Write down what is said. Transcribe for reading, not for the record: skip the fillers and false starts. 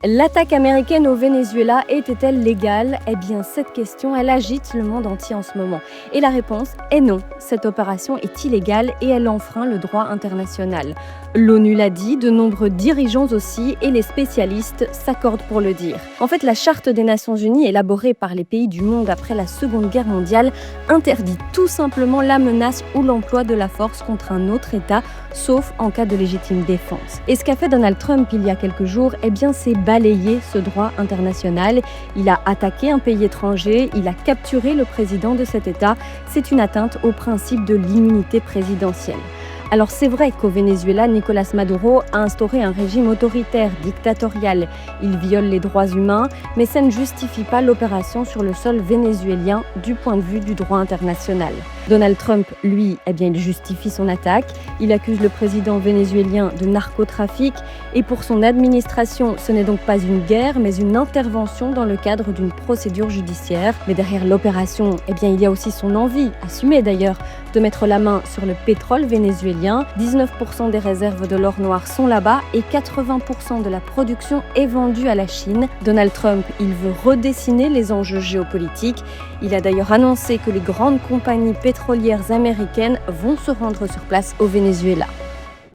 L'attaque américaine au Venezuela était-elle légale? Eh bien, cette question, elle agite le monde entier en ce moment. Et la réponse est non. Cette opération est illégale et elle enfreint le droit international. L'ONU l'a dit, de nombreux dirigeants aussi, et les spécialistes s'accordent pour le dire. En fait, la Charte des Nations Unies, élaborée par les pays du monde après la Seconde Guerre mondiale, interdit tout simplement la menace ou l'emploi de la force contre un autre État, sauf en cas de légitime défense. Et ce qu'a fait Donald Trump il y a quelques jours, eh bien, c'est balayer ce droit international. Il a attaqué un pays étranger, il a capturé le président de cet État. C'est une atteinte au principe de l'immunité présidentielle. Alors c'est vrai qu'au Venezuela, Nicolás Maduro a instauré un régime autoritaire, dictatorial. Il viole les droits humains, mais ça ne justifie pas l'opération sur le sol vénézuélien du point de vue du droit international. Donald Trump, lui, eh bien, il justifie son attaque. Il accuse le président vénézuélien de narcotrafic et pour son administration, ce n'est donc pas une guerre, mais une intervention dans le cadre d'une procédure judiciaire. Mais derrière l'opération, eh bien, il y a aussi son envie, assumée d'ailleurs, de mettre la main sur le pétrole vénézuélien. 19% des réserves de l'or noir sont là-bas et 80% de la production est vendue à la Chine. Donald Trump, il veut redessiner les enjeux géopolitiques. Il a d'ailleurs annoncé que les grandes compagnies pétrolières américaines vont se rendre sur place au Venezuela.